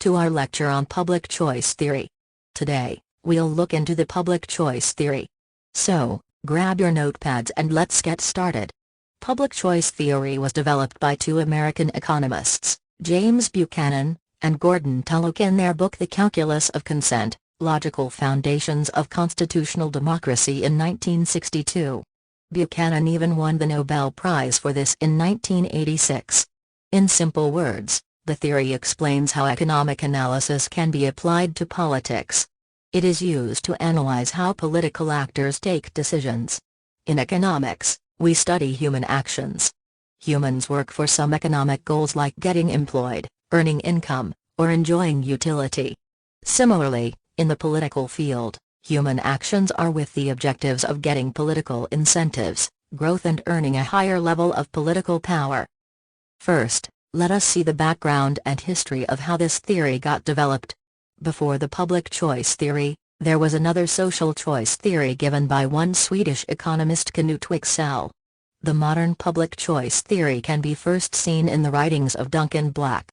to our lecture on public choice theory. Today, we'll look into the public choice theory. So, grab your notepads and let's get started. Public choice theory was developed by two American economists, James Buchanan and Gordon Tullock, in their book The Calculus of Consent, Logical Foundations of Constitutional Democracy in 1962. Buchanan even won the Nobel Prize for this in 1986. In simple words, the theory explains how economic analysis can be applied to politics. It is used to analyze how political actors take decisions. In economics, we study human actions. Humans work for some economic goals like getting employed, earning income, or enjoying utility. Similarly, in the political field, human actions are with the objectives of getting political incentives, growth, and earning a higher level of political power. First, let us see the background and history of how this theory got developed. Before the public choice theory, there was another social choice theory given by one Swedish economist, Knut Wicksell. The modern public choice theory can be first seen in the writings of Duncan Black.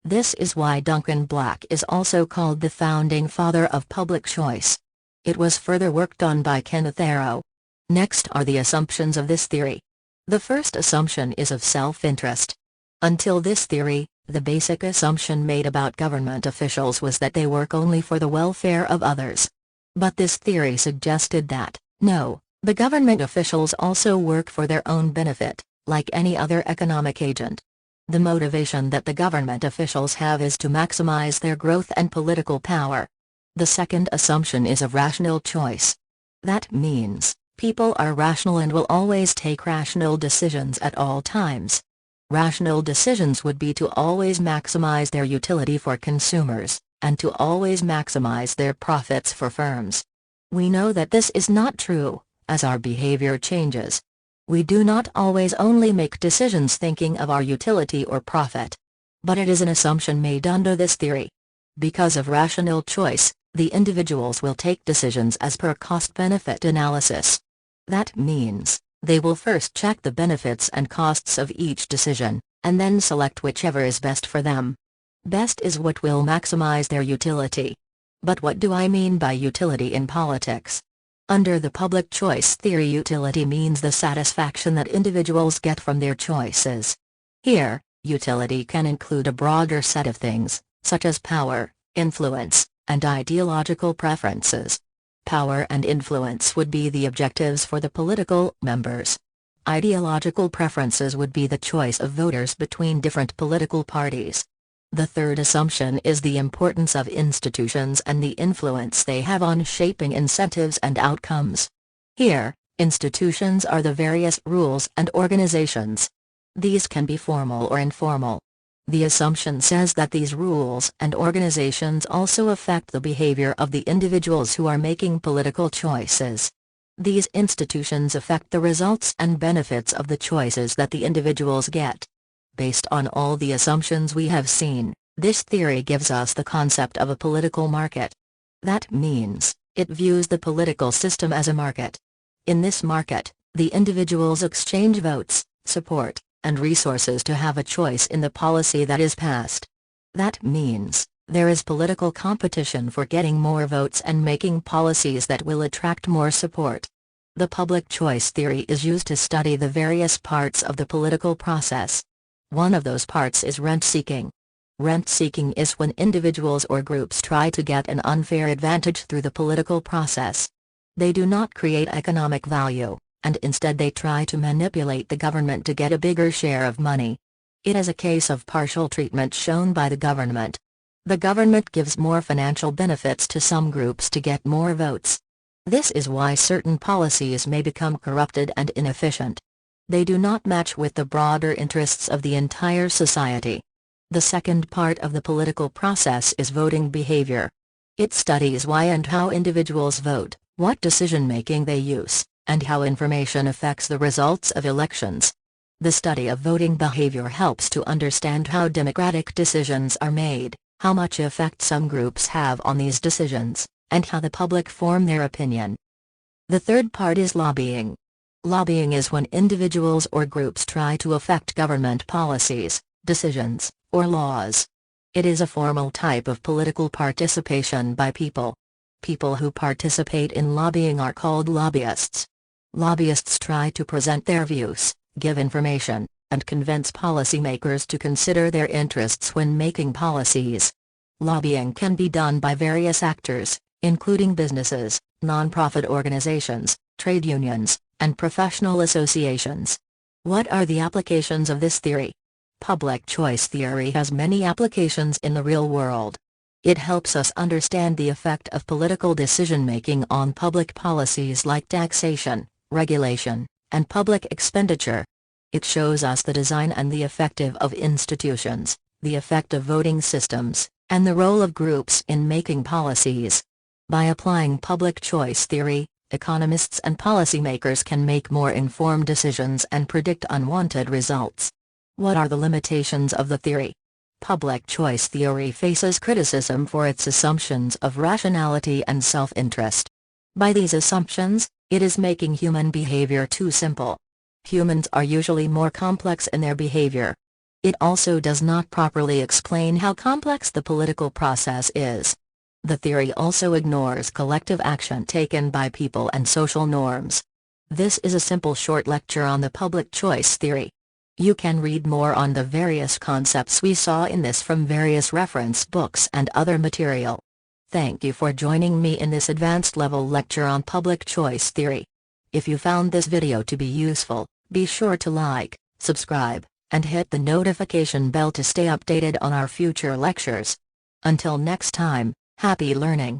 This is why Duncan Black is also called the founding father of public choice. It was further worked on by Kenneth Arrow. Next are the assumptions of this theory. The first assumption is of self-interest. Until this theory, the basic assumption made about government officials was that they work only for the welfare of others. But this theory suggested that, no, the government officials also work for their own benefit, like any other economic agent. The motivation that the government officials have is to maximize their growth and political power. The second assumption is of rational choice. That means, people are rational and will always take rational decisions at all times. Rational decisions would be to always maximize their utility for consumers, and to always maximize their profits for firms. We know that this is not true, as our behavior changes. We do not always only make decisions thinking of our utility or profit. But it is an assumption made under this theory. Because of rational choice, the individuals will take decisions as per cost-benefit analysis. That means, they will first check the benefits and costs of each decision, and then select whichever is best for them. Best is what will maximize their utility. But what do I mean by utility in politics? Under the public choice theory, utility means the satisfaction that individuals get from their choices. Here, utility can include a broader set of things, such as power, influence, and ideological preferences. Power and influence would be the objectives for the political members. Ideological preferences would be the choice of voters between different political parties. The third assumption is the importance of institutions and the influence they have on shaping incentives and outcomes. Here, institutions are the various rules and organizations. These can be formal or informal. The assumption says that these rules and organizations also affect the behavior of the individuals who are making political choices. These institutions affect the results and benefits of the choices that the individuals get. Based on all the assumptions we have seen, this theory gives us the concept of a political market. That means, it views the political system as a market. In this market, the individuals exchange votes, support, and resources to have a choice in the policy that is passed. That means, there is political competition for getting more votes and making policies that will attract more support. The public choice theory is used to study the various parts of the political process. One of those parts is rent-seeking. Rent-seeking is when individuals or groups try to get an unfair advantage through the political process. They do not create economic value, and instead they try to manipulate the government to get a bigger share of money. It is a case of partial treatment shown by the government. The government gives more financial benefits to some groups to get more votes. This is why certain policies may become corrupted and inefficient. They do not match with the broader interests of the entire society. The second part of the political process is voting behavior. It studies why and how individuals vote, what decision-making they use, and how information affects the results of elections. The study of voting behavior helps to understand how democratic decisions are made, how much effect some groups have on these decisions, and how the public form their opinion. The third part is lobbying. Lobbying is when individuals or groups try to affect government policies, decisions, or laws. It is a formal type of political participation by people. People who participate in lobbying are called lobbyists. Lobbyists try to present their views, give information, and convince policymakers to consider their interests when making policies. Lobbying can be done by various actors, including businesses, non-profit organizations, trade unions, and professional associations. What are the applications of this theory? Public choice theory has many applications in the real world. It helps us understand the effect of political decision-making on public policies like taxation, regulation, and public expenditure. It shows us the design and the effect of institutions, the effect of voting systems, and the role of groups in making policies. By applying public choice theory, economists and policymakers can make more informed decisions and predict unwanted results. What are the limitations of the theory? Public choice theory faces criticism for its assumptions of rationality and self-interest. By these assumptions, it is making human behavior too simple. Humans are usually more complex in their behavior. It also does not properly explain how complex the political process is. The theory also ignores collective action taken by people and social norms. This is a simple short lecture on the public choice theory. You can read more on the various concepts we saw in this from various reference books and other material. Thank you for joining me in this advanced level lecture on public choice theory. If you found this video to be useful, be sure to like, subscribe, and hit the notification bell to stay updated on our future lectures. Until next time, happy learning.